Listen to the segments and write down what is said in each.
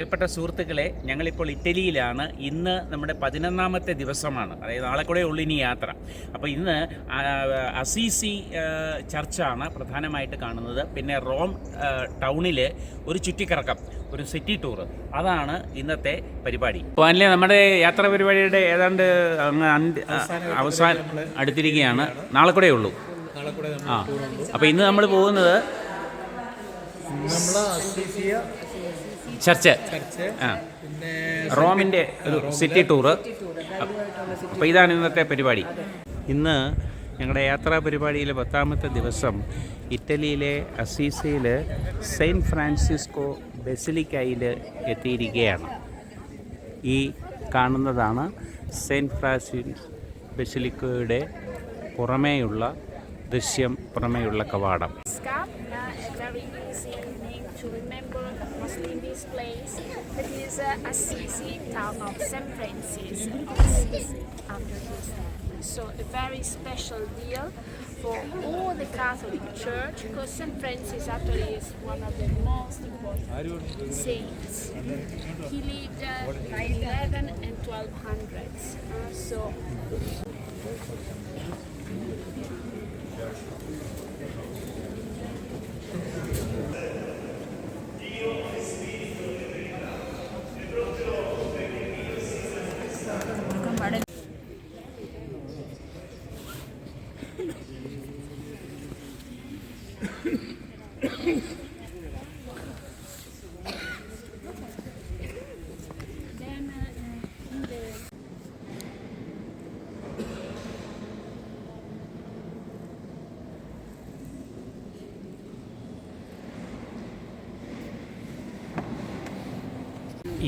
പ്രിയപ്പെട്ട സുഹൃത്തുക്കളെ, ഞങ്ങളിപ്പോൾ ഇറ്റലിയിലാണ്. ഇന്ന് നമ്മുടെ 11ാമത്തെ ദിവസമാണ്. അതായത് നാളെ കൂടെ ഉള്ളു ഇനി യാത്ര. അപ്പോൾ ഇന്ന് അസീസി ചർച്ചാണ് പ്രധാനമായിട്ട് കാണുന്നത്. പിന്നെ റോം ടൗണിൽ ഒരു ചുറ്റിക്കറക്കം, ഒരു സിറ്റി ടൂർ, അതാണ് ഇന്നത്തെ പരിപാടി. അപ്പോൾ അല്ലേ നമ്മുടെ യാത്രാ പരിപാടിയുടെ ഏതാണ്ട് അവസാനം അടുത്തിരിക്കുകയാണ്. നാളെ കൂടെ ഉള്ളൂ. അപ്പോൾ ഇന്ന് നമ്മൾ പോകുന്നത് ചർച്ച്, റോമിൻ്റെ ഒരു സിറ്റി ടൂറ്. അപ്പോൾ ഇതാണ് ഇന്നത്തെ പരിപാടി. ഇന്ന് ഞങ്ങളുടെ യാത്രാ പരിപാടിയിലെ 10ാമത്തെ ദിവസം ഇറ്റലിയിലെ അസീസിയിൽ സെയിൻറ്റ് ഫ്രാൻസിസ്കോ ബസിലിക്കയിൽ എത്തിയിരിക്കുകയാണ്. ഈ കാണുന്നതാണ് സെയിൻറ്റ് ഫ്രാൻസിസ് ബസിലിക്കയുടെ പുറമേയുള്ള ദൃശ്യം, പുറമേയുള്ള കവാടം. To remember mostly in this place, that is Assisi, town of St. Francis Assisi after his death. So a very special deal for all the Catholic Church, because St. Francis actually is one of the most important saints. He lived in 11 and 1200s. So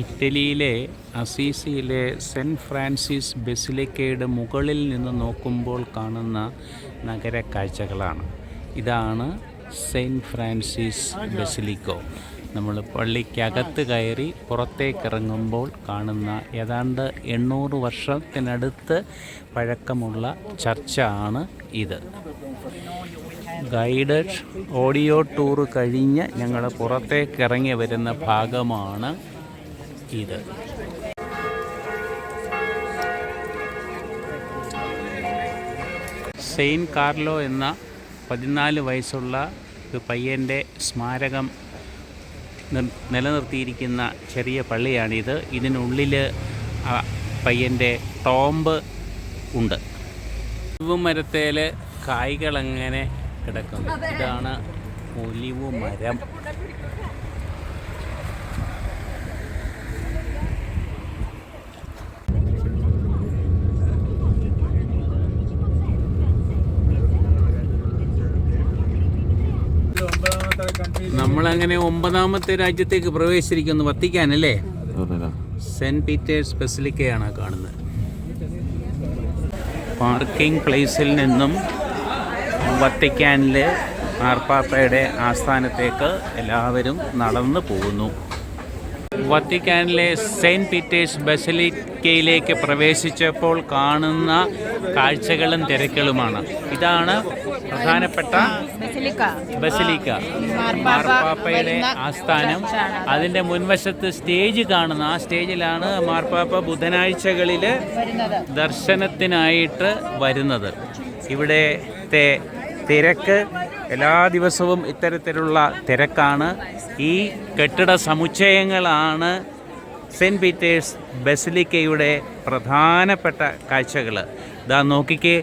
ഇറ്റലിയിലെ അസീസിയിലെ saint Francis ബസിലിക്കയുടെ മുകളിൽ നിന്ന് നോക്കുമ്പോൾ കാണുന്ന നഗര കാഴ്ചകളാണ്. ഇതാണ് saint Francis ബസിലിക്കോ. നമ്മൾ പള്ളിക്കകത്ത് കയറി പുറത്തേക്കിറങ്ങുമ്പോൾ കാണുന്ന ഏതാണ്ട് 800 വർഷത്തിനടുത്ത് പഴക്കമുള്ള ചർച്ചാണ് ഇത്. ഗൈഡഡ് ഓഡിയോ ടൂർ കഴിഞ്ഞ് ഞങ്ങൾ പുറത്തേക്കിറങ്ങി വരുന്ന ഭാഗമാണ് ഇത്. സെയിൻറ്റ് കാർലോ എന്ന 14 വയസ്സുള്ള ഒരു പയ്യൻ്റെ സ്മാരകം നിലനിർത്തിയിരിക്കുന്ന ചെറിയ പള്ളിയാണിത്. ഇതിനുള്ളിൽ പയ്യൻ്റെ ടോംബ് ഉണ്ട്. ഒലിവ് മരത്തേൽ കായ്കളങ്ങനെ കിടക്കുന്നു. ഇതാണ് ഒലിവ് മരം. നമ്മളങ്ങനെ 9ാമത്തെ രാജ്യത്തേക്ക് പ്രവേശിച്ചിരിക്കുന്നു, വത്തിക്കാനല്ലേ. സെൻറ്റ് പീറ്റേഴ്സ് ബസിലിക്കയാണ് കാണുന്നത്. പാർക്കിംഗ് പ്ലേസിൽ നിന്നും വത്തിക്കാനിൽ മാർപ്പാപ്പയുടെ ആസ്ഥാനത്തേക്ക് എല്ലാവരും നടന്നു പോകുന്നു. വത്തിക്കാനിലെ സെയിൻറ്റ് പീറ്റേഴ്സ് ബസിലിക്കയിലേക്ക് പ്രവേശിച്ചപ്പോൾ കാണുന്ന കാഴ്ചകളും തിരക്കുകളുമാണ്. ഇതാണ് പ്രധാനപ്പെട്ട ബസിലിക്ക, മാർപ്പാപ്പയുടെ ആസ്ഥാനം. അതിൻ്റെ മുൻവശത്ത് സ്റ്റേജ് കാണുന്നു. ആ സ്റ്റേജിലാണ് മാർപ്പാപ്പ ബുധനാഴ്ചകളിൽ ദർശനത്തിനായിട്ട് വരുന്നത്. ഇവിടുത്തെ തിരക്ക് എല്ലാ ദിവസവും ഇത്തരത്തിലുള്ള തിരക്കാണ്. ഈ കെട്ടിട സമുച്ചയങ്ങളാണ് സെൻറ്റ് പീറ്റേഴ്സ് ബസിലിക്കയുടെ പ്രധാനപ്പെട്ട കാഴ്ചകൾ. ഇതാ നോക്കിക്കേ,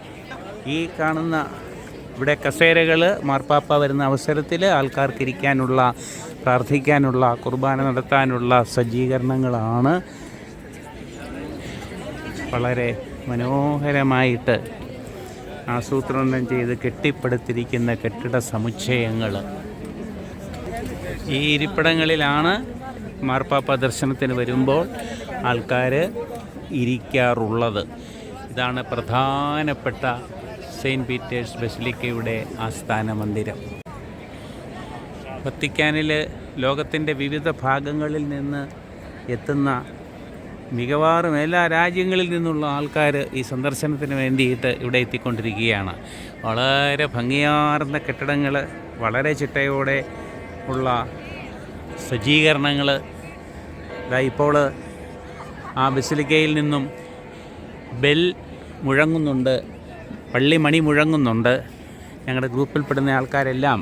ഈ കാണുന്ന ഇവിടെ കസേരകൾ മാർപ്പാപ്പ വരുന്ന അവസരത്തിൽ ആൾക്കാർക്ക് ഇരിക്കാനുള്ള, പ്രാർത്ഥിക്കാനുള്ള, കുർബാന നടത്താനുള്ള സജ്ജീകരണങ്ങളാണ്. വളരെ മനോഹരമായിട്ട് ആസൂത്രണം ചെയ്ത് കെട്ടിപ്പടുത്തിരിക്കുന്ന കെട്ടിട സമുച്ചയങ്ങൾ. ഈ ഇരിപ്പിടങ്ങളിലാണ് മാർപ്പാപ്പ ദർശനത്തിന് വരുമ്പോൾ ആൾക്കാർ ഇരിക്കാറുള്ളത്. ഇതാണ് പ്രധാനപ്പെട്ട സെയിൻറ്റ് പീറ്റേഴ്സ് ബസിലിക്കയുടെ ആസ്ഥാന മന്ദിരം. വത്തിക്കാനിൽ ലോകത്തിൻ്റെ വിവിധ ഭാഗങ്ങളിൽ നിന്ന് എത്തുന്ന മിക്കവാറും എല്ലാ രാജ്യങ്ങളിൽ നിന്നുള്ള ആൾക്കാർ ഈ സന്ദർശനത്തിന് വേണ്ടിയിട്ട് ഇവിടെ എത്തിക്കൊണ്ടിരിക്കുകയാണ്. വളരെ ഭംഗിയാർന്ന കെട്ടിടങ്ങൾ, വളരെ ചിട്ടയോടെ ഉള്ള സജ്ജീകരണങ്ങൾ, ഇപ്പോൾ ആ ബസിലിക്കയിൽ നിന്നും ബെൽ മുഴങ്ങുന്നുണ്ട്, പള്ളിമണി മുഴങ്ങുന്നുണ്ട്. ഞങ്ങളുടെ ഗ്രൂപ്പിൽപ്പെടുന്ന ആൾക്കാരെല്ലാം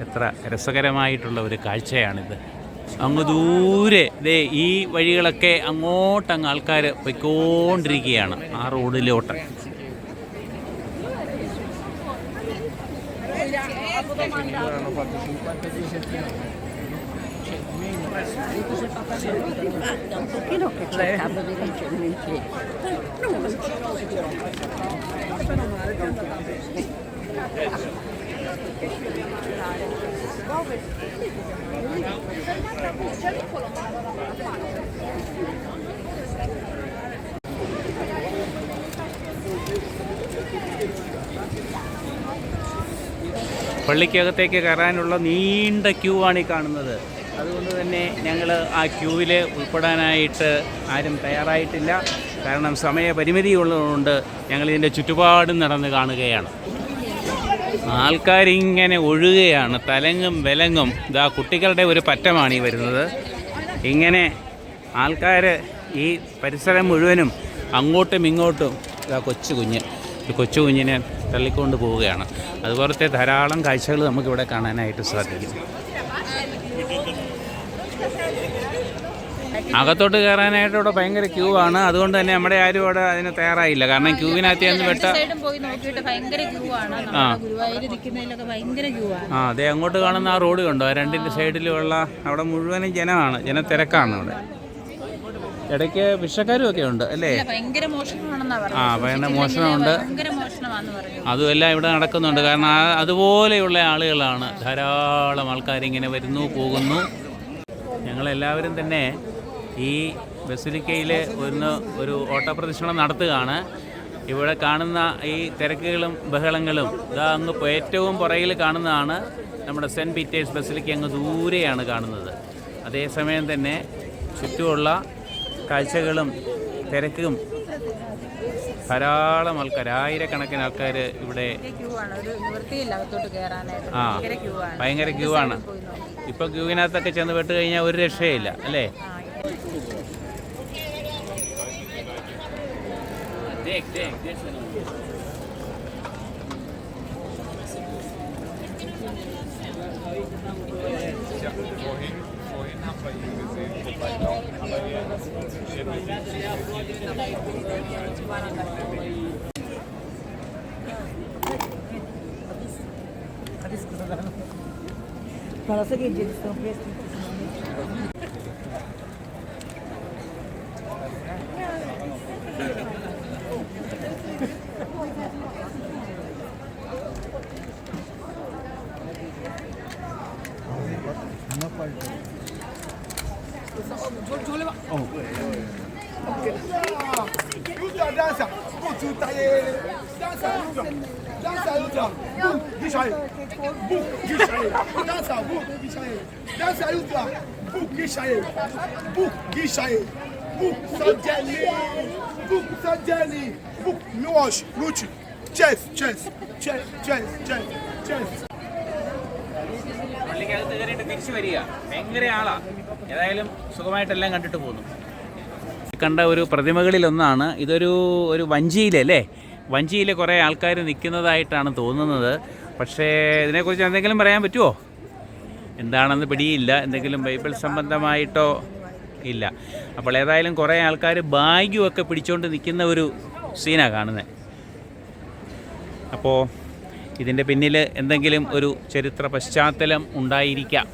എത്ര രസകരമായിട്ടുള്ള ഒരു കാഴ്ചയാണിത്. അങ്ങ് ദൂരെ ഈ വഴികളൊക്കെ അങ്ങോട്ടങ്ങ് ആൾക്കാർ പോയിക്കൊണ്ടിരിക്കുകയാണ് ആ റോഡിലോട്ട്. പള്ളിക്കകത്തേക്ക് കയറാനുള്ള നീണ്ട ക്യൂ ആണ് ഈ കാണുന്നത്. അതുകൊണ്ട് തന്നെ ഞങ്ങൾ ആ ക്യൂവിൽ ഉൾപ്പെടാനായിട്ട് ആരും തയ്യാറായിട്ടില്ല. കാരണം സമയപരിമിതി ഉള്ളതുകൊണ്ട് ഞങ്ങളിതിൻ്റെ ചുറ്റുപാടും നടന്ന് കാണുകയാണ്. ആൾക്കാരിങ്ങനെ ഒഴുകുകയാണ്, തലങ്ങും വിലങ്ങും. ഇതാ കുട്ടികളുടെ ഒരു പറ്റമാണ് ഈ വരുന്നത്. ഇങ്ങനെ ആൾക്കാർ ഈ പരിസരം മുഴുവനും അങ്ങോട്ടും ഇങ്ങോട്ടും ഇതാ കൊച്ചു കുഞ്ഞിനെ തള്ളിക്കൊണ്ട് പോവുകയാണ്. അതുപോലത്തെ ധാരാളം കാഴ്ചകൾ നമുക്കിവിടെ കാണാനായിട്ട് സാധിക്കും. അകത്തോട്ട് കയറാനായിട്ട് ഇവിടെ ഭയങ്കര ക്യൂ ആണ്. അതുകൊണ്ട് തന്നെ നമ്മുടെ ആരും ഇവിടെ അതിന് തയ്യാറായില്ല. കാരണം ക്യൂവിനകത്ത് അതെ അങ്ങോട്ട് കാണുന്ന ആ റോഡ് കണ്ടോ, ആ രണ്ടിൻ്റെ സൈഡിലുമുള്ള അവിടെ മുഴുവനും ജനമാണ്, ജനത്തിരക്കാണ് അവിടെ. ഇടയ്ക്ക് ഭിക്ഷക്കാരും ഒക്കെ ഉണ്ട് അല്ലേ? ഭയങ്കര മോഷണമുണ്ട്. അതുമെല്ലാം ഇവിടെ നടക്കുന്നുണ്ട്. കാരണം അതുപോലെയുള്ള ആളുകളാണ്, ധാരാളം ആൾക്കാരിങ്ങനെ വരുന്നു പോകുന്നു. ഞങ്ങളെല്ലാവരും തന്നെ ഈ ബസിലിക്കയിൽ ഒരു ഓട്ടപ്രദക്ഷിണം നടത്തുകയാണ്. ഇവിടെ കാണുന്ന ഈ തിരക്കുകളും ബഹളങ്ങളും ഇതാ അങ്ങ് ഏറ്റവും പുറകിൽ കാണുന്നതാണ് നമ്മുടെ സെൻറ്റ് പീറ്റേഴ്സ് ബസിലിക്ക. അങ്ങ് ദൂരെയാണ് കാണുന്നത്. അതേസമയം തന്നെ ചുറ്റുമുള്ള കാഴ്ചകളും തിരക്കും ധാരാളം ആൾക്കാർ, ആയിരക്കണക്കിന് ആൾക്കാർ ഇവിടെ. ഭയങ്കര ക്യൂ ആണ്. ഇപ്പോൾ ക്യൂവിനകത്തൊക്കെ ചെന്ന് പെട്ട് കഴിഞ്ഞാൽ ഒരു രക്ഷയില്ല അല്ലേ? Fala o seguinte, eles estão presos. പള്ളിക്കകത്ത് കയറിയിട്ട് തിരിച്ചു വരിക. ഭയങ്കര ആളാ. ഏതായാലും സുഖമായിട്ടെല്ലാം കണ്ടിട്ട് പോകുന്നു. കണ്ട ഒരു പ്രതിമകളിലൊന്നാണ് ഒരു വഞ്ചിയിലല്ലേ, വഞ്ചിയിൽ കുറേ ആൾക്കാർ നിൽക്കുന്നതായിട്ടാണ് തോന്നുന്നത്. പക്ഷേ ഇതിനെക്കുറിച്ച് എന്തെങ്കിലും പറയാൻ പറ്റുമോ? എന്താണെന്ന് പിടിയില്ല. എന്തെങ്കിലും ബൈബിൾ സംബന്ധമായിട്ടോ ഇല്ല. അപ്പോൾ ഏതായാലും കുറേ ആൾക്കാർ ബാഗുമൊക്കെ പിടിച്ചുകൊണ്ട് നിൽക്കുന്ന ഒരു സീനാണ് കാണുന്നത്. അപ്പോൾ ഇതിൻ്റെ പിന്നിൽ എന്തെങ്കിലും ഒരു ചരിത്ര പശ്ചാത്തലം ഉണ്ടായിരിക്കാം.